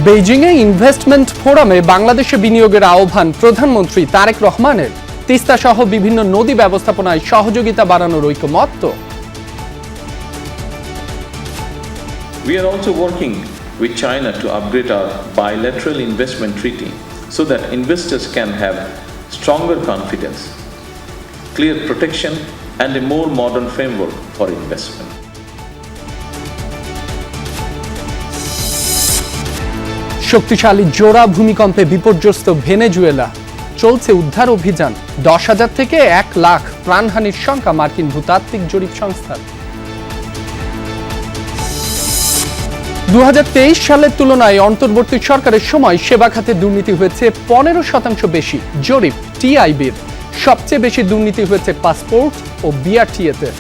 বেইজিংয়ে investment ফোরামে বাংলাদেশে বিনিয়োগের আহ্বান প্রধানমন্ত্রী তারেক রহমানের। তিস্তা সহ বিভিন্ন নদী ব্যবস্থাপনায় সহযোগিতা বাড়ানোর ঐকমত্য। We are also working with China to upgrade our bilateral investment treaty so that investors can have stronger confidence, clear protection, and a more modern framework for investment. শক্তিশালী জোড়া ভূমিকম্পে বিপর্যস্ত ভেনেজুয়েলা, চলছে উদ্ধার অভিযান। 10,000 থেকে 1 লাখ প্রাণহানির সংখ্যা মার্কিন ভূতাত্ত্বিক জরিপ সংস্থার। 2023 সালের তুলনায় অন্তর্বর্তী সরকারের সময় সেবা খাতে দুর্নীতি হয়েছে 15% বেশি। জরিপ টিআইবির। সবচেয়ে বেশি দুর্নীতি হয়েছে পাসপোর্ট ও বিআরটিএতে।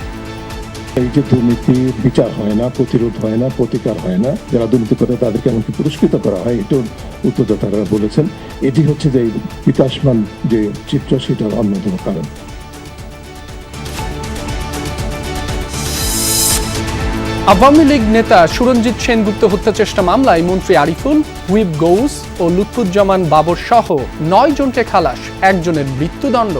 এই যে দুর্নীতি বিচার হয় না, প্রতিরোধ হয় না, প্রতিকার হয় না, যারা দুর্নীতি করে তাদেরকে এমনকি পুরস্কৃত করা হয়, এটাও উত্তরদাতারা বলেছেন। এটি হচ্ছে যে বিকাশমান যে চিত্র, সেটার অন্যতম কারণ। আওয়ামী লীগ নেতা সুরঞ্জিত সেনগুপ্ত হত্যা চেষ্টা মামলায় মন্ত্রী আরিফুল, হুইপ গৌস ও লুৎফুজ্জামান বাবর সহ 9 জনকে খালাস, একজনের মৃত্যুদণ্ড।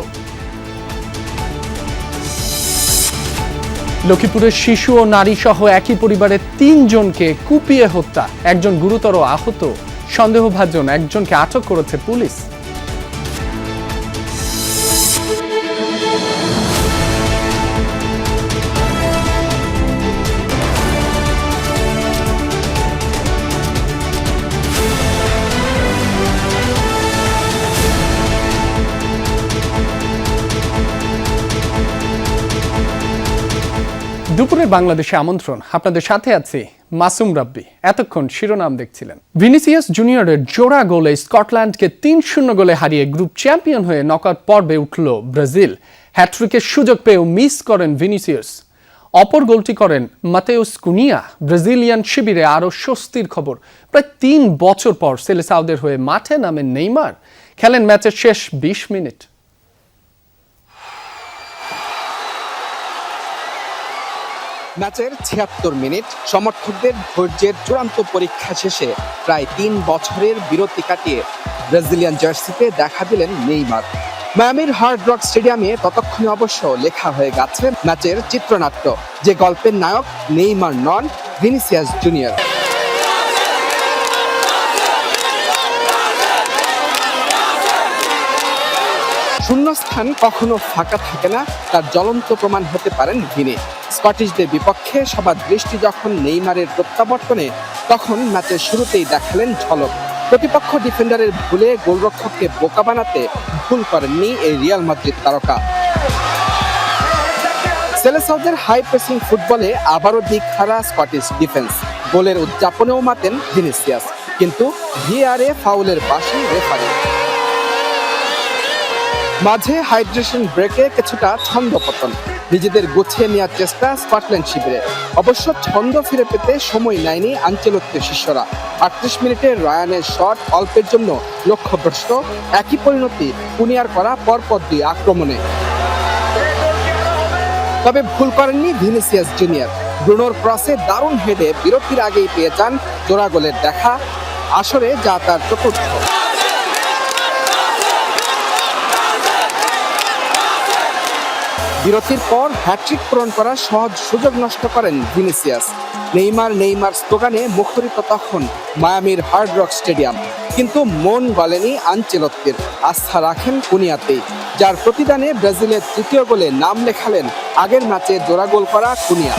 লক্ষ্মীপুরের শিশু ও নারী সহ একই পরিবারের 3 জনকে কুপিয়ে হত্যা, একজন গুরুতর আহত। সন্দেহভাজন একজনকে আটক করেছে পুলিশ। দুপুরের বাংলাদেশে আমন্ত্রণ, আপনাদের সাথে আছি মাসুম রাব্বি। এতক্ষণ শিরোনাম দেখছিলেন। ভিনিসিয়াস জুনিয়রের জোড়া গোলে স্কটল্যান্ডকে 3-0 গোলে হারিয়ে গ্রুপ চ্যাম্পিয়ন হয়ে নকআউট পর্বে উঠল ব্রাজিল। হ্যাট্রিকের সুযোগ পেয়েও মিস করেন ভিনিসিয়াস। অপর গোলটি করেন মাতেউস কুনিয়া। ব্রাজিলিয়ান শিবিরে আরও স্বস্তির খবর, প্রায় 3 বছর পর সেলেসাওদের হয়ে মাঠে নামেন নেইমার। খেলেন ম্যাচের শেষ 20 মিনিট। ম্যাচের 76 মিনিট সমর্থকদের ধৈর্যের চূড়ান্ত পরীক্ষা শেষে প্রায় 3 বছরের বিরতি কাটিয়ে ব্রাজিলিয়ান জার্সিতে দেখা দিলেন নেইমার। মায়ামির হার্ড রক স্টেডিয়ামে ততক্ষণে অবশ্য লেখা হয়ে গেছে ম্যাচের চিত্রনাট্য, যে গল্পের নায়ক নেইমার নন, ভিনিসিয়াস জুনিয়র। শূন্যস্থান কখনো ফাঁকা থাকে না, তার জ্বলন্ত প্রমাণ হতে পারেন ভিনি। স্কটিশদের বিপক্ষে সবার দৃষ্টি যখন নেইমারের প্রত্যাবর্তনে, তখন ম্যাচের শুরুতেই দেখালেন ঝলক। প্রতিপক্ষ ডিফেন্ডারের ভুলে গোলরক্ষককে বোকা বানাতে ভুল করেননি এই রিয়াল মাদ্রিদ তারকা। সেলেসাওদের হাই প্রেসিং ফুটবলে আবারও দিকহারা স্কটিশ ডিফেন্স। গোলের উদযাপনেও মাতেন ভিনিসিয়াস, কিন্তু ভিআরে ফাউলের বাঁশি রেফারি। মাঝে হাইড্রেশন ব্রেকে কিছুটা ছন্দপতন, নিজেদের গুছিয়ে নেওয়ার চেষ্টা স্কটল্যান্ড শিবিরে। অবশ্য ছন্দ ফিরে পেতে সময় নেয়নি আনচেলত্তির শিষ্যরা। 38 মিনিটে রায়ানের শট অল্পের জন্য লক্ষ্যভ্রষ্ট, একই পরিণতি কুনিয়ার করা পরপর 2 আক্রমণে। তবে ভুল করেননি ভিনিসিয়াস জুনিয়র। ব্রুনোর ক্রসে দারুণ হেডে বিরতির আগেই পেয়ে যান জোড়া গোলের দেখা, আসরে যা তার চতুর্থ। বিরতির পর হ্যাট্রিক পূরণ করার সহজ সুযোগ নষ্ট করেন ভিনিসিয়াস। নেইমার স্লোগানে মুখরিত তখন মায়ামির হার্ড রক স্টেডিয়াম। কিন্তু মন গলেনি আনচেলত্তির, আস্থা রাখেন কুনিয়াতেই, যার প্রতিদানে ব্রাজিলের 3য় গোলে নাম লেখালেন আগের ম্যাচে জোড়া গোল করা কুনিয়া।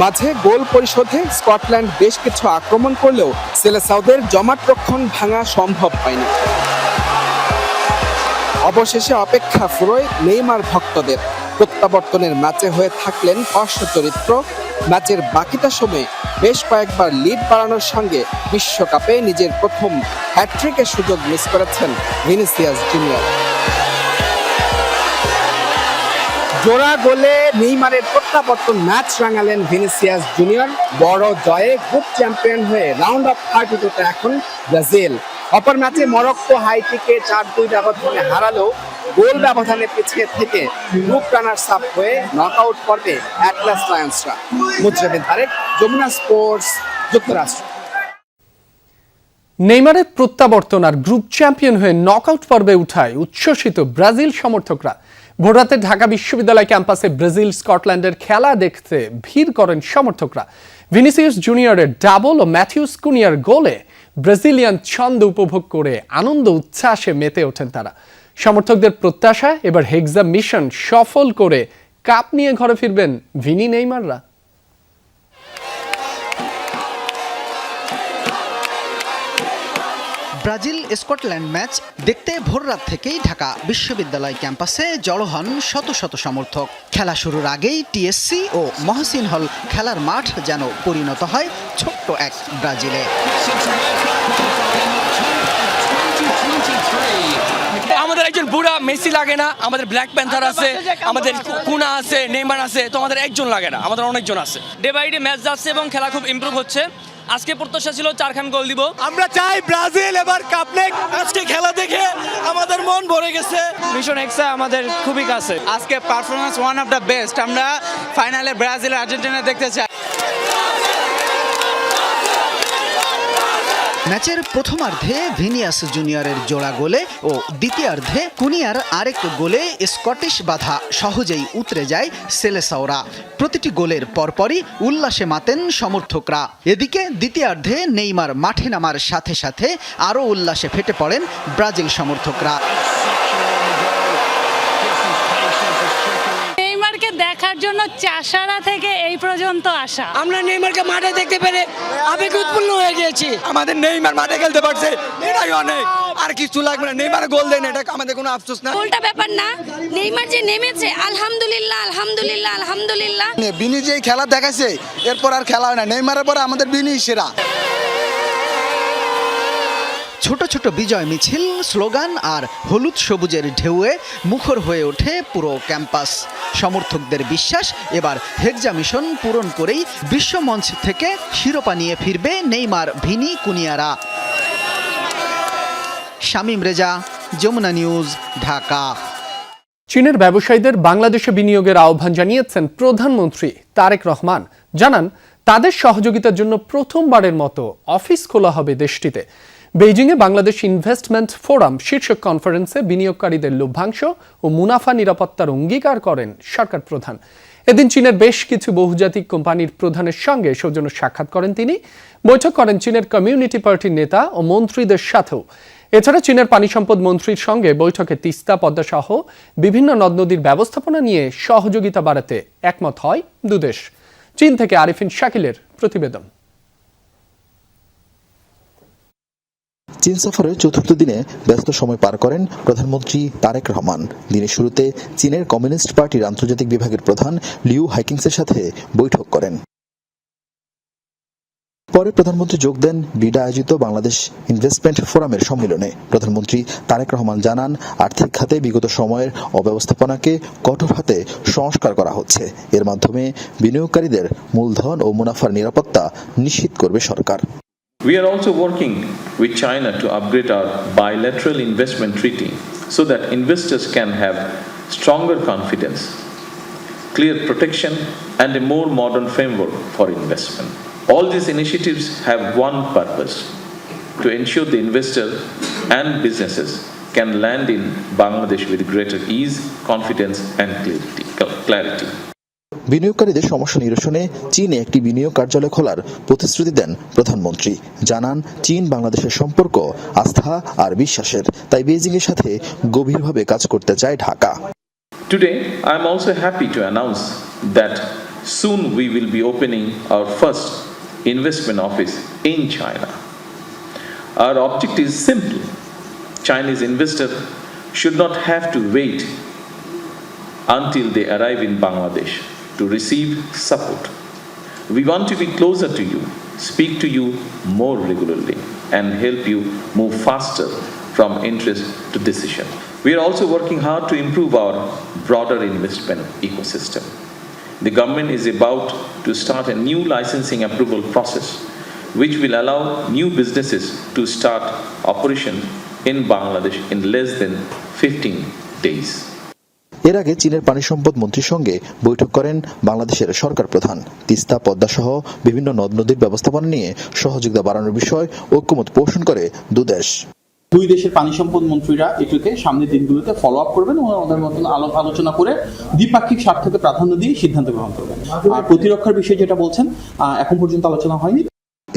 মাঝে গোল পরিশোধে স্কটল্যান্ড বেশ কিছু আক্রমণ করলেও সেলেসাওদের জমাট রক্ষণ ভাঙা সম্ভব হয়নি। অবশেষে অপেক্ষা ফুরোয় নেইমার ভক্তদের। প্রত্যাবর্তনের ম্যাচে হয়ে থাকলেন পার্শ্ব চরিত্র। ম্যাচের বাকিটা সময়ে বেশ কয়েকবার লিড বাড়ানোর সঙ্গে বিশ্বকাপে নিজের প্রথম হ্যাট্রিকের সুযোগ মিস করেছেন ভিনিসিয়াস জুনিয়র। জোড়া গোলে নেইমারের প্রত্যাবর্তন ম্যাচ রাঙালেন ভিনিসিয়াস জুনিয়র। বড় জয়ে গ্রুপ চ্যাম্পিয়ন হয়ে রাউন্ড অফ 32 এখন ব্রাজিল। অপর ম্যাচে মরক্কো হাইতিকে 4-2 ব্যবধানে হারালেও গোল ব্যবধানে পিছিয়ে থেকে গ্রুপ রানার্স আপ হয়ে নকআউট পর্বে অ্যাটলাস লায়ন্সরা। মুজরাবিন তারেক, যমুনা স্পোর্টস, যুক্তরাষ্ট্র। নেইমারের প্রত্যাবর্তন আর গ্রুপ চ্যাম্পিয়ন হয়ে নকআউট পর্বে উঠায় উচ্ছ্বসিত ব্রাজিল সমর্থকরা। ভোররাতে ঢাকা বিশ্ববিদ্যালয় ক্যাম্পাসে ব্রাজিল স্কটল্যান্ডের খেলা দেখতে ভিড় করেন সমর্থকরা। ভিনিসিয়াস জুনিয়রের ডাবল ও ম্যাথিউস কুনিয়ার গোলে ব্রাজিলিয়ান ছন্দ উপভোগ করে আনন্দ উচ্ছ্বাসে মেতে ওঠেন তারা। সমর্থকদের প্রত্যাশা, এবার হেক্সা মিশন সফল করে কাপ নিয়ে ঘরে ফিরবেন ভিনি নেইমাররা। ব্রাজিল স্কটল্যান্ড ম্যাচ দেখতে ভোররাত থেকেই ঢাকা বিশ্ববিদ্যালয় ক্যাম্পাসে জড়ো হন শত শত সমর্থক। খেলা শুরুর আগেই টিএসসি ও মহসিন হল খেলার মাঠ যেন পরিণত হয় ছোট্ট এক ব্রাজিলে। আমাদের একজন বুড়া মেসি লাগে না, আমাদের ব্ল্যাক প্যান্থার আছে, আমাদের কুনা আছে, নেইমার আছে, তো আমাদের একজন লাগে না, আমাদের অনেকজন আছে। ডে বাই ডে ম্যাচ যাচ্ছে এবং খেলা খুব ইমপ্রুভ হচ্ছে। আজকে প্রত্যাশা ছিল 4খান গোল দিব। আমরা চাই ব্রাজিল এবার কাপ নেক। আজকে খেলা দেখে আমাদের মন ভরে গেছে। মিশন এক্সা আমাদের খুবই কাছে। আজকে performance one of the best. আমরা ফাইনালে ব্রাজিল আর আর্জেন্টিনা দেখতে চাই। ম্যাচের প্রথমার্ধে ভিনিয়াস জুনিয়রের জোড়া গোলে ও দ্বিতীয়ার্ধে কুনিয়ার আরেক গোলে স্কটিশ বাধা সহজেই উতরে যায় সেলেসাওরা। প্রতিটি গোলের পরপরই উল্লাসে মাতেন সমর্থকরা। এদিকে দ্বিতীয়ার্ধে নেইমার মাঠে নামার সাথে সাথে আরও উল্লাসে ফেটে পড়েন ব্রাজিল সমর্থকরা। নেইমারকে দেখার জন্য চাষারা থেকে এই পর্যন্ত আসা। আমরা নেইমারকে মাঠে দেখতে পেরে আবেগ উৎপন্ন হয়ে গিয়েছি। আমাদের নেইমার মাঠে খেলতে পারছে, এটাই অনেক, আর কিছু লাগবে না। নেইমার গোল দেন, এটা আমাদের কোনো আফসোস না। গোলটা ব্যাপার না, নেইমার যে নেমেছে, আলহামদুলিল্লাহ আলহামদুলিল্লাহ আলহামদুলিল্লাহ। বিনি যে খেলা দেখাইছে এরপর আর খেলা হয় না। নেইমারের পরে আমাদের বিনি সেরা। ছোট ছোট বিজয় মিছিল, স্লোগান আর হলুদ সবুজের ঢেউয়ে মুখর হয়ে ওঠে পুরো ক্যাম্পাস। সমর্থকদের বিশ্বাস, এবার হেক্সা মিশন পূরণ করেই বিশ্বমঞ্চ থেকে শিরোপা নিয়ে ফিরবে নেইমার, ভিনি, কুনিয়ারা। শামীম রেজা, যমুনা নিউজ, ঢাকা। চীনের ব্যবসায়ীদের বাংলাদেশে বিনিয়োগের আহ্বান জানিয়েছেন প্রধানমন্ত্রী তারেক রহমান। জানান, তাদের সহযোগিতার জন্য প্রথমবারের মতো অফিস খোলা হবে দেশটিতে। বেইজিংয়ে বাংলাদেশ ইনভেস্টমেন্ট ফোরাম শীর্ষক কনফারেন্সে বিনিয়োগকারীদের লভ্যাংশ ও মুনাফা নিরাপত্তার অঙ্গীকার করেন সরকার প্রধান। এদিন চীনের বেশ কিছু বহুজাতিক কোম্পানির প্রধানের সঙ্গে সৌজন্য সাক্ষাৎ করেন তিনি। বৈঠক করেন চীনের কমিউনিটি পার্টির নেতা ও মন্ত্রীদের সাথেও। এছাড়া চীনের পানি সম্পদ মন্ত্রীর সঙ্গে বৈঠকে তিস্তা, পদ্মা সহ বিভিন্ন নদ নদীর ব্যবস্থাপনা নিয়ে সহযোগিতা বাড়াতে একমত হয় দুদেশ। চীন থেকে আরিফিন শাকিলের প্রতিবেদন। চীন সফরের চতুর্থ দিনে ব্যস্ত সময় পার করেন প্রধানমন্ত্রী তারেক রহমান। দিনের শুরুতে চীনের কমিউনিস্ট পার্টির আন্তর্জাতিক বিভাগের প্রধান লিউ হাইকিংসের সাথে বৈঠক করেন। পরে প্রধানমন্ত্রী যোগ দেন বিডা আয়োজিত বাংলাদেশ ইনভেস্টমেন্ট ফোরামের সম্মেলনে। প্রধানমন্ত্রী তারেক রহমান জানান, আর্থিক খাতে বিগত সময়ের অব্যবস্থাপনাকে কঠোর হাতে সংস্কার করা হচ্ছে। এর মাধ্যমে বিনিয়োগকারীদের মূলধন ও মুনাফার নিরাপত্তা নিশ্চিত করবে সরকার। We are also working with China to upgrade our bilateral investment treaty so that investors can have stronger confidence, clear protection, and a more modern framework for investment. All these initiatives have one purpose: to ensure the investor and businesses can land in Bangladesh with greater ease, confidence, and clarity. বিনিয়োগকারীদের সমস্যা নিরসনে চীনে একটি বিনিয়োগ কার্যালয় খোলার প্রতিশ্রুতি দেন প্রধানমন্ত্রী। জানান, চীন বাংলাদেশের সম্পর্ক আস্থা আর বিশ্বাসের, তাই বেইজিং এর সাথে গভীরভাবে কাজ করতে চায় Dhaka. Today, I am also happy to announce that soon we will be opening our first investment office in China. Our objective is simple: Chinese investors should not have to wait until they arrive in Bangladesh to receive support. We want to be closer to you, speak to you more regularly, and help you move faster from interest to decision. We are also working hard to improve our broader investment ecosystem. The government is about to start a new licensing approval process, which will allow new businesses to start operation in Bangladesh in less than 15 days. এর আগে চীনের পানি সম্পদ মন্ত্রীর সঙ্গে বৈঠক করেন বাংলাদেশের সরকার প্রধান। তিস্তা, পদ্মা সহ বিভিন্ন নদ নদীর ব্যবস্থাপনা নিয়ে সহযোগিতা বাড়ানোর বিষয় ঐক্যমত পোষণ করে দুদেশ। দুই দেশের পানি সম্পদ মন্ত্রীরা এটাকে সামনের দিনগুলোতে ফলো আপ করবেন এবং ওদের মতন আলোচনা করে দ্বিপাক্ষিক স্বার্থকে প্রাধান্য দিয়ে সিদ্ধান্ত গ্রহণ করবেন। আর প্রতিরক্ষার বিষয়ে যেটা বলছেন, এখন পর্যন্ত আলোচনা হয়নি।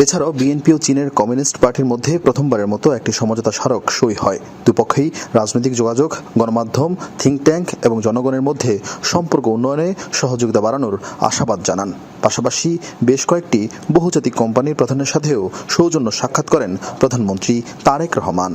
এছাড়াও বিএনপি ও চীনের কমিউনিস্ট পার্টির মধ্যে প্রথমবারের মতো একটি সমঝোতা স্মারক সই হয়। দুপক্ষেই রাজনৈতিক যোগাযোগ, গণমাধ্যম, থিঙ্ক ট্যাঙ্ক এবং জনগণের মধ্যে সম্পর্ক উন্নয়নে সহযোগিতা বাড়ানোর আশাবাদ জানান। পাশাপাশি বেশ কয়েকটি বহুজাতিক কোম্পানির প্রধানের সাথেও সৌজন্য সাক্ষাৎ করেন প্রধানমন্ত্রী তারেক রহমান।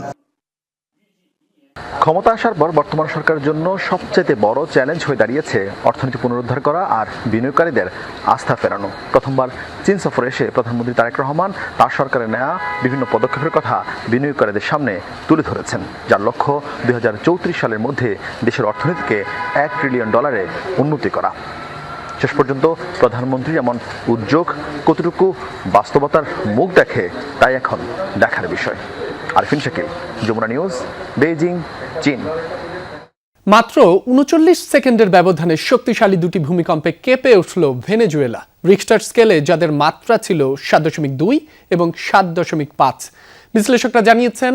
ক্ষমতা আসার পর বর্তমান সরকারের জন্য সবচেয়ে বড় চ্যালেঞ্জ হয়ে দাঁড়িয়েছে অর্থনীতি পুনরুদ্ধার করা আর বিনিয়োগকারীদের আস্থা ফেরানো। প্রথমবার চীন সফরে এসে প্রধানমন্ত্রী তারেক রহমান তার সরকারের নেওয়া বিভিন্ন পদক্ষেপের কথা বিনিয়োগকারীদের সামনে তুলে ধরেছেন, যার লক্ষ্য 2034 সালের মধ্যে দেশের অর্থনীতিকে $1 ট্রিলিয়ন উন্নতি করা। শেষ পর্যন্ত প্রধানমন্ত্রীর এমন উদ্যোগ কতটুকু বাস্তবতার মুখ দেখে তাই এখন দেখার বিষয়। আরফিন শাকিল, যমুনা নিউজ, বেইজিং, চীন। মাত্র 39 সেকেন্ডের ব্যবধানে শক্তিশালী দুটি ভূমিকম্পে কেঁপে উঠল ভেনেজুয়েলা। রিক্টার স্কেলে যাদের মাত্রা ছিল 7.2 এবং 7.5। বিশ্লেষকরা জানিয়েছেন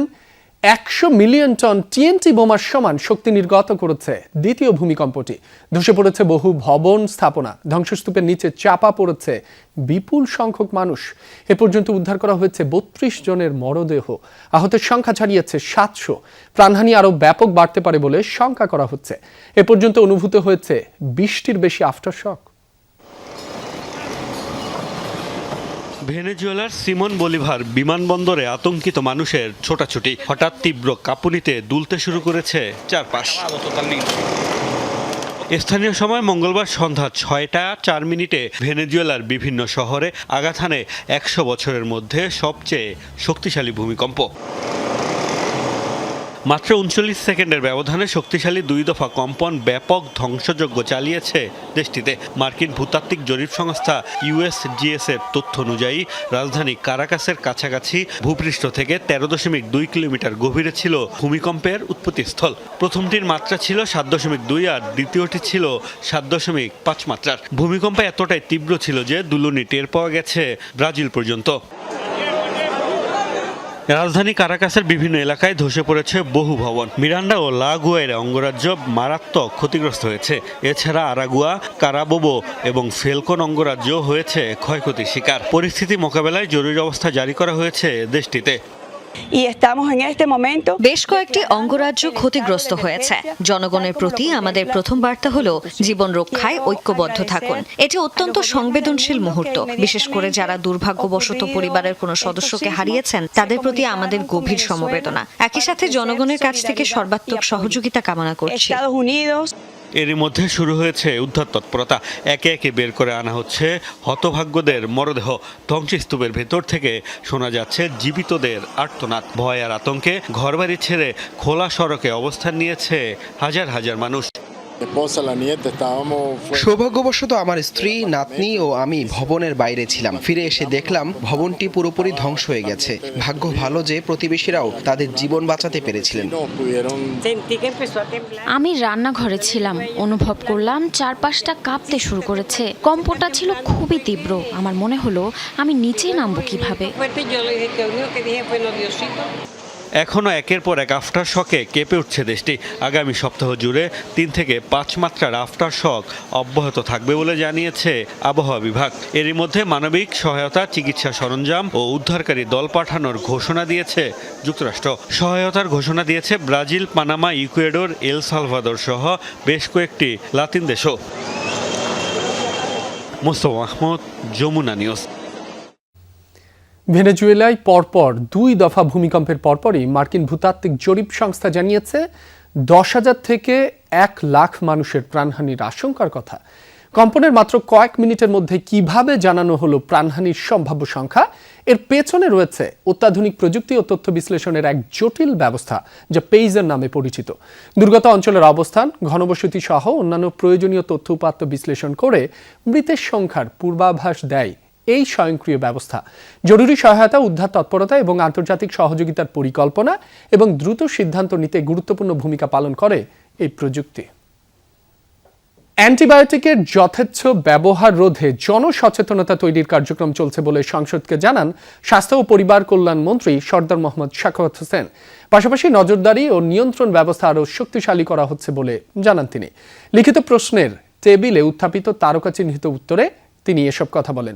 100 মিলিয়ন টন টিএনটি বোমার সমান শক্তি নির্গত করেছে দ্বিতীয় ভূমিকম্পটি। ধসে পড়েছে বহু ভবন স্থাপনা, ধ্বংসস্তূপের নিচে চাপা পড়েছে বিপুল সংখ্যক মানুষ। এ পর্যন্ত উদ্ধার করা হয়েছে 32 জনের মরদেহ। আহতের সংখ্যা ছাড়িয়েছে 700। প্রাণহানি আরও ব্যাপক বাড়তে পারে বলে শঙ্কা করা হচ্ছে। এ পর্যন্ত অনুভূত হয়েছে 20টির বেশি আফটারশক। ভেনেজুয়েলার সিমন বলিভার বিমানবন্দরে আতঙ্কিত মানুষের ছোটাছুটি। হঠাৎ তীব্র কাঁপুনিতে দুলতে শুরু করেছে চারপাশ। স্থানীয় সময় মঙ্গলবার সন্ধ্যা 6টা 4 ভেনেজুয়েলার বিভিন্ন শহরে আঘাত হানে 100 বছরের মধ্যে সবচেয়ে শক্তিশালী ভূমিকম্প। মাত্র 39 সেকেন্ডের ব্যবধানে শক্তিশালী 2 দফা কম্পন ব্যাপক ধ্বংসযজ্ঞ চালিয়েছে দেশটিতে। মার্কিন ভূতাত্ত্বিক জরিপ সংস্থা USGS-এর তথ্য অনুযায়ী রাজধানী কারাকাসের কাছাকাছি ভূপৃষ্ঠ থেকে 13.2 কিলোমিটার গভীরে ছিল ভূমিকম্পের উৎপত্তিস্থল। প্রথমটির মাত্রা ছিল 7.2 আর দ্বিতীয়টি ছিল 7.5 মাত্রার। ভূমিকম্প এতটাই তীব্র ছিল যে দুলুনি টের পাওয়া গেছে ব্রাজিল পর্যন্ত। রাজধানী কারাকাসের বিভিন্ন এলাকায় ধসে পড়েছে বহু ভবন। মিরান্ডা ও লা গুয়াইরা অঙ্গরাজ্য মারাত্মক ক্ষতিগ্রস্ত হয়েছে। এছাড়া আরাগুয়া, কারাবোবো এবং ফেলকন অঙ্গরাজ্য হয়েছে ক্ষয়ক্ষতির শিকার। পরিস্থিতি মোকাবেলায় জরুরি অবস্থা জারি করা হয়েছে দেশটিতে। বেশ কয়েকটি অঙ্গরাজ্য ক্ষতিগ্রস্ত হয়েছে। জনগণের প্রতি আমাদের প্রথম বার্তা হলো জীবন রক্ষায় ঐক্যবদ্ধ থাকুন। এটি অত্যন্ত সংবেদনশীল মুহূর্ত। বিশেষ করে যারা দুর্ভাগ্যবশত পরিবারের কোনো সদস্যকে হারিয়েছেন তাদের প্রতি আমাদের গভীর সমবেদনা। একই সাথে জনগণের কাছ থেকে সর্বাত্মক সহযোগিতা কামনা করছি। এরই মধ্যে শুরু হয়েছে উদ্ধার তৎপরতা। একে একে বের করে আনা হচ্ছে হতভাগ্যদের মরদেহ। ধ্বংসস্তূপের ভেতর থেকে শোনা যাচ্ছে জীবিতদের আর্তনাদ। ভয় আর আতঙ্কে ঘরবাড়ি ছেড়ে খোলা সড়কে অবস্থান নিয়েছে হাজার হাজার মানুষ। সৌভাগ্যবশত আমার স্ত্রী, নাতনি ও আমি ভবনের বাইরে ছিলাম। ফিরে এসে দেখলাম ভবনটি পুরোপুরি ধ্বংস হয়ে গেছে। ভাগ্য ভালো যে প্রতিবেশীরাও তাদের জীবন বাঁচাতে পেরেছিলেন। আমি রান্নাঘরে ছিলাম, অনুভব করলাম চারপাশটা কাঁপতে শুরু করেছে। কম্পটা ছিল খুবই তীব্র। আমার মনে হলো আমি নিচে নামবো কিভাবে। এখনও একের পর এক আফটার শকে কেঁপে উঠছে দেশটি। আগামী সপ্তাহ জুড়ে 3 থেকে 5 মাত্রার আফটার শক অব্যাহত থাকবে বলে জানিয়েছে আবহাওয়া বিভাগ। এরই মধ্যে মানবিক সহায়তা, চিকিৎসা সরঞ্জাম ও উদ্ধারকারী দল পাঠানোর ঘোষণা দিয়েছে যুক্তরাষ্ট্র। সহায়তার ঘোষণা দিয়েছে Brazil, Panama, Ecuador, El Salvador সহ বেশ কয়েকটি লাতিন দেশও। মোস্তফা মাহমুদ, যমুনা নিউজ। ভেনেজুয়েলায় পরপর 2 দফা ভূমিকম্পের পরপরই মার্কিন ভূতাত্ত্বিক জরিপ সংস্থা জানিয়েছে 10,000 থেকে 1 লাখ মানুষের প্রাণহানির আশঙ্কার কথা। কম্পনের মাত্র কয়েক মিনিটের মধ্যে কিভাবে জানানো হলো প্রাণহানির সম্ভাব্য সংখ্যা? এর পেছনে রয়েছে অত্যাধুনিক প্রযুক্তি ও তথ্য বিশ্লেষণের এক জটিল ব্যবস্থা, যা পেইজার নামে পরিচিত। দুর্গত অঞ্চলের অবস্থান, ঘনবসতি সহ অন্যান্য প্রয়োজনীয় তথ্য উপাত্ত বিশ্লেষণ করে মৃতের সংখ্যার পূর্বাভাস দেয় এই স্বয়ংক্রিয় ব্যবস্থা। জরুরি সহায়তা, উদ্ধার তৎপরতা এবং আন্তর্জাতিক সহযোগিতার পরিকল্পনা এবং দ্রুত সিদ্ধান্ত নিতে গুরুত্বপূর্ণ ভূমিকা পালন করে এই প্রযুক্তি। অ্যান্টিবায়োটিকের যথেচ্ছ ব্যবহার রোধে জনসচেতনতা তৈরির কার্যক্রম চলছে বলে সংসদকে জানান স্বাস্থ্য ও পরিবার কল্যাণ মন্ত্রী সরদার মোহাম্মদ সাখাওয়াত হোসেন। পাশাপাশি নজরদারি ও নিয়ন্ত্রণ ব্যবস্থা আরও শক্তিশালী করা হচ্ছে বলে জানান তিনি। লিখিত প্রশ্নের টেবিলে উত্থাপিত তারকা চিহ্নিত উত্তরে তিনি এসব কথা বলেন।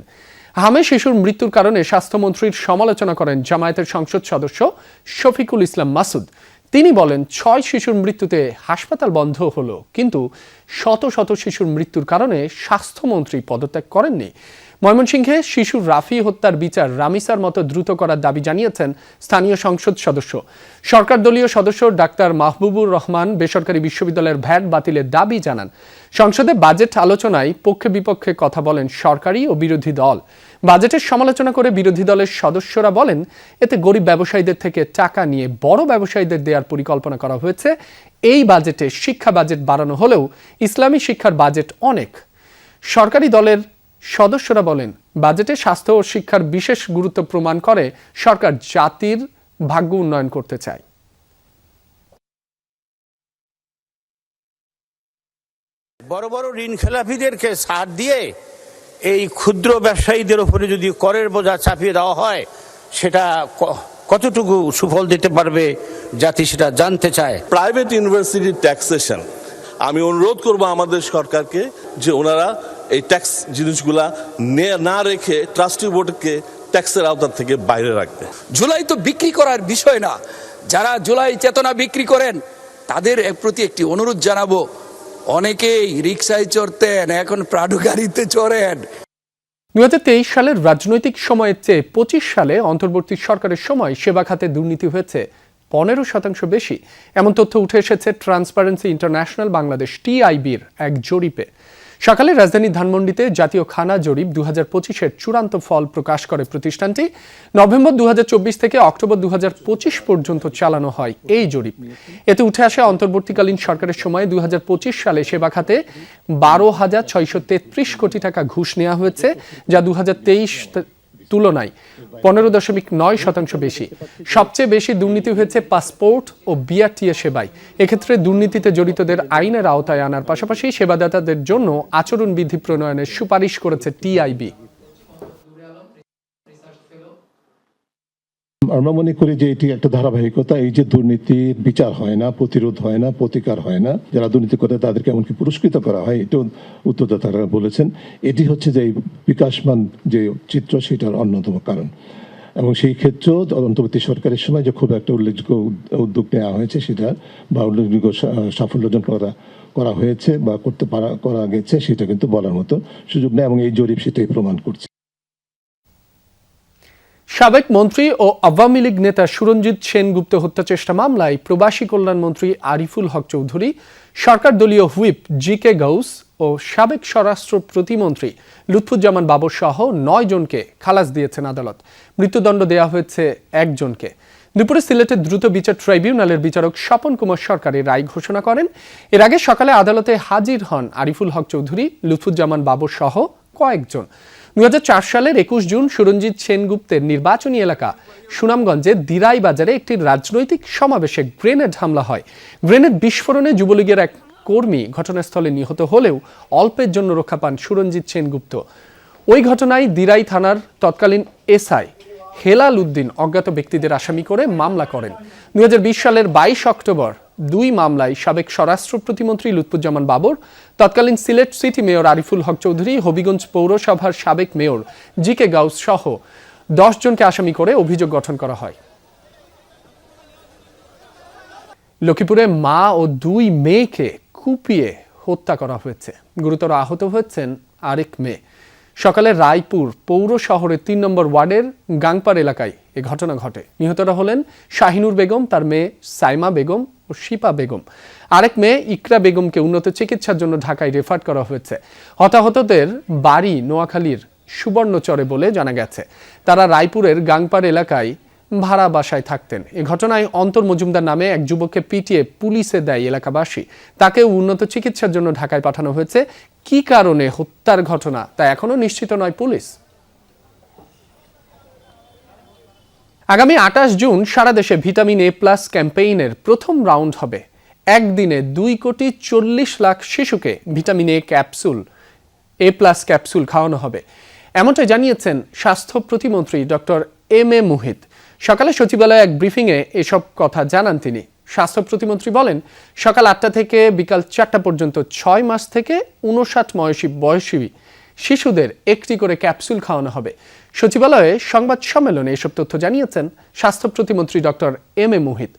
হামে শিশুর মৃত্যুর কারণে স্বাস্থ্যমন্ত্রীর সমালোচনা করেন জামায়াতের সংসদ সদস্য শফিকুল ইসলাম মাসুদ। তিনি বলেন 6 শিশুর মৃত্যুতে হাসপাতাল বন্ধ হলো, কিন্তু শত শত শিশুর মৃত্যুর কারণে স্বাস্থ্যমন্ত্রী পদত্যাগ করেননি। ময়মনসিংহে শিশু রাফি হত্যার বিচার রামিসার মতো দ্রুত করার দাবি জানিয়েছেন স্থানীয় সংসদ সদস্য। সরকার দলীয় সদস্য ডাক্তার মাহবুবুর রহমান বেসরকারি বিশ্ববিদ্যালয়ের ভ্যাট বাতিলের দাবি জানান। সংসদে বাজেট আলোচনায় পক্ষে বিপক্ষে কথা বলেন সরকারি ও বিরোধী দল। বাজেটের সমালোচনা করে বিরোধী দলের সদস্যরা বলেন, এতে গরিব ব্যবসায়ীদের থেকে টাকা নিয়ে বড় ব্যবসায়ীদের দেওয়ার পরিকল্পনা করা হয়েছে। এই বাজেটে শিক্ষা বাজেট বাড়ানো হলেও ইসলামী শিক্ষার বাজেট অনেক। সরকারি দলের সদস্যরা বলেন, বাজেটে স্বাস্থ্য ও শিক্ষার বিশেষ গুরুত্ব প্রমাণ করে সরকার জাতির ভাগ্য উন্নয়ন করতে চায়। বড় বড় ঋণ খেলাপিদেরকে ছাড় দিয়ে এই ক্ষুদ্র ব্যবসায়ীদের উপরে যদি করের বোঝা চাপিয়ে দেওয়া হয়, সেটা কতটুকু সুফল দিতে পারবে জাতি সেটা জানতে চায়। প্রাইভেট ইউনিভার্সিটির ট্যাক্সেশন, আমি অনুরোধ করব আমাদের সরকারকে যে ওনারা এই ট্যাক্স জিনিসগুলা না রেখে ট্রাস্টি বোর্ডকে ট্যাক্সের আওতা থেকে বাইরে রাখবে। জুলাই তো বিক্রি করার বিষয় না, যারা জুলাই চেতনা বিক্রি করেন তাদের প্রতি একটি অনুরোধ জানাবো, অনেকেই রিকশায় চড়তেন, এখন প্রাডো গাড়িতে চড়েন। 2023 সালের রাজনৈতিক সময়ের চেয়ে 25 সালে অন্তর্বর্তী সরকারের সময় সেবা খাতে দুর্নীতি হয়েছে 15% বেশি। এমন তথ্য উঠে এসেছে ট্রান্সপারেন্সি ইন্টারন্যাশনাল বাংলাদেশ TIBর এক জরিপে। সকালে রাজধানীর ধানমন্ডিতে জাতীয় খানা জরিপ 2025-এর চূড়ান্ত ফল প্রকাশ করে প্রতিষ্ঠানটি। নভেম্বর 2024 থেকে অক্টোবর 2025 পর্যন্ত চালানো হয় এই জরিপ। এতে উঠে আসে অন্তর্বর্তীকালীন সরকারের সময় 2025 সালে সেবা খাতে 12,633 কোটি টাকা ঘুষ নেওয়া হয়েছে, যা 2023 তুলনায় 15.9% বেশি। সবচেয়ে বেশি দুর্নীতি হয়েছে পাসপোর্ট ও BRTA সেবায়। এক্ষেত্রে দুর্নীতিতে জড়িতদের আইনের আওতায় আনার পাশাপাশি সেবাদাতাদের জন্য আচরণবিধি প্রণয়নের সুপারিশ করেছে TIB। আমরা মনে করি যে এটি একটা ধারাবাহিকতা। এই যে দুর্নীতির বিচার হয় না, প্রতিরোধ হয় না, প্রতিকার হয় না, যারা দুর্নীতি করে তাদেরকে এমনকি পুরস্কৃত করা হয়, এটাও উত্তরদাতারা বলেছেন। এটি হচ্ছে যে বিকাশমান যে চিত্র, সেটার অন্যতম কারণ। এবং সেই ক্ষেত্রেও অন্তর্বর্তী সরকারের সময় যে খুব একটা উল্লেখযোগ্য উদ্যোগ নেওয়া হয়েছে, সেটা বা উল্লেখযোগ্য সাফল্য অর্জন করা হয়েছে বা করা গেছে, সেটা কিন্তু বলার মতো সুযোগ নেই, এবং এই জরিপ সেটাই প্রমাণ করছে। সাবেক মন্ত্রী ও আওয়ামী লীগ নেতা সুরঞ্জিত সেনগুপ্ত হত্যা চেষ্টা মামলায় প্রবাসী কল্যাণ মন্ত্রী আরিফুল হক চৌধুরী, সরকার দলীয় হুইপ GK গাউস ও সাবেক স্বরাষ্ট্র প্রতিমন্ত্রী লুৎফুজ্জামান বাবর সহ 9 জনকে খালাস দিয়েছেন আদালত। মৃত্যুদণ্ড দেওয়া হয়েছে 1 জনকে। দুপুরে সিলেটের দ্রুত বিচার ট্রাইব্যুনালের বিচারক স্বপন কুমার সরকার এই রায় ঘোষণা করেন। এর আগে সকালে আদালতে হাজির হন আরিফুল হক চৌধুরী, লুৎফুজ্জামান বাবর সহ কয়েকজন। 2004 সালের 21 জুন সুরঞ্জিত সেনগুপ্তের নির্বাচনী এলাকা সুনামগঞ্জে দিরাই বাজারে একটি রাজনৈতিক সমাবেশে গ্রেনেড হামলা হয়। গ্রেনেড বিস্ফোরণে যুবলীগের এক কর্মী ঘটনাস্থলে নিহত হলেও অল্পের জন্য রক্ষা পান সুরঞ্জিত সেনগুপ্ত। ওই ঘটনায় দিরাই থানার তৎকালীন SI হেলাল উদ্দিন অজ্ঞাত ব্যক্তিদের আসামি করে মামলা করেন। 2020 সালের 22 অক্টোবর 2 মামলায় সাবেক স্বরাষ্ট্র প্রতিমন্ত্রী লুৎফুজ্জামান বাবর, তৎকালীন সিলেট সিটি মেয়র আরিফুল হক চৌধুরী, হবিগঞ্জ পৌরসভার সাবেক মেয়র GK গাউস সহ 10 জনকে আসামি করে অভিযোগ গঠন করা হয়। লক্ষ্মীপুরে মা ও 2 মেয়েকে কুপিয়ে হত্যা করা হয়েছে। গুরুতর আহত হয়েছেন আরেক মেয়ে। সকালে রায়পুর পৌর শহরের 3 নম্বর ওয়ার্ডের গাংপার এলাকায় এ ঘটনা ঘটে। নিহতরা হলেন শাহিনুর বেগম, তার মেয়ে সাইমা বেগম ও শিপা বেগম। আরেক মেয়ে ইকরা বেগমকে উন্নত চিকিৎসার জন্য ঢাকায় রেফার করা হয়েছে। হতাহতদের বাড়ি নোয়াখালীর সুবর্ণচরে বলে জানা গেছে। তারা রায়পুরের গাংপার এলাকায় ভাড়া বাসায় থাকতেন। এ ঘটনায় অন্তর মজুমদার নামে এক যুবককে পিটিয়ে পুলিশে দেয় এলাকাবাসী। তাকেও উন্নত চিকিৎসার জন্য ঢাকায় পাঠানো হয়েছে। কি কারণে হত্যার ঘটনা তা এখনো নিশ্চিত নয় পুলিশ। আগামী 28 জুন সারা দেশে ভিটামিন A+ ক্যাম্পেইনের প্রথম রাউন্ড হবে। একদিনে 2,40,00,000 শিশুকে vitamin A capsule A+ capsule খাওয়ানো হবে, এমনটাই জানিয়েছেন স্বাস্থ্য প্রতিমন্ত্রী ডক্টর এম.এ. মুহিত। সকালে সচিবালয়ে এক ব্রিফিংয়ে এসব কথা জানান তিনি। স্বাস্থ্য প্রতিমন্ত্রী বলেন, সকাল 8টা থেকে বিকাল 4টা পর্যন্ত 6 মাস থেকে 59 বয়সী শিশুদের একটি করে ক্যাপসুল খাওয়ানো হবে। সচিবালয়ে সংবাদ সম্মেলনে এসব তথ্য জানিয়েছেন স্বাস্থ্য প্রতিমন্ত্রী ডক্টর এম.এ. মুহিত।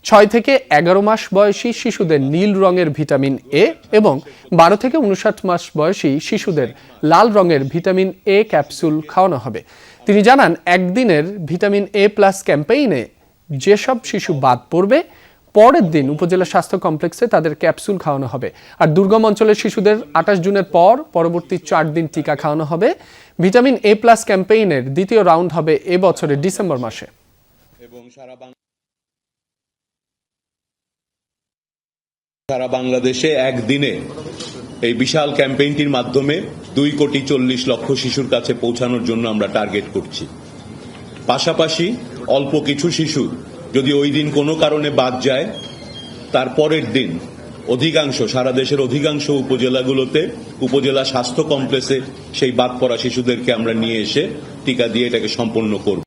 6 থেকে 11 মাস বয়সী শিশুদের নীল রঙের ভিটামিন এ এবং 12 থেকে 59 মাস বয়সী শিশুদের লাল রঙের ভিটামিন এ ক্যাপসুল খাওয়ানো হবে। তিনি জানান, একদিনের ভিটামিন A+ ক্যাম্পেইনে যেসব শিশু বাদ পড়বে, পরের দিন উপজেলা স্বাস্থ্য কমপ্লেক্সে তাদের ক্যাপসুল খাওয়ানো হবে। আর দুর্গম অঞ্চলের শিশুদের 28 জুনের পর পরবর্তী 4 দিন টিকা খাওয়ানো হবে। ভিটামিন A+ ক্যাম্পেইনের দ্বিতীয় রাউন্ড হবে এবছরের ডিসেম্বর মাসে। সারা বাংলাদেশে একদিনে এই বিশাল ক্যাম্পেইনটির মাধ্যমে 2,40,00,000 শিশুর কাছে পৌঁছানোর জন্য আমরা টার্গেট করছি। পাশাপাশি অল্প কিছু শিশু যদি ওই দিন কোনো কারণে বাদ যায়, তারপরের দিন সারা দেশের অধিকাংশ উপজেলাগুলোতে উপজেলা স্বাস্থ্য কমপ্লেক্সে সেই বাদ পড়া শিশুদেরকে আমরা নিয়ে এসে টিকা দিয়ে এটাকে সম্পন্ন করব।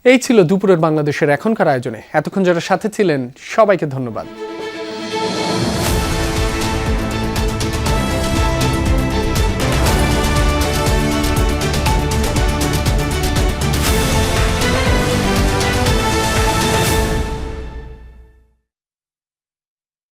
এই ছিল দুপুরের বাংলাদেশের এখনকার আয়োজনে। এতক্ষণ যারা সাথে ছিলেন সবাইকে ধন্যবাদ।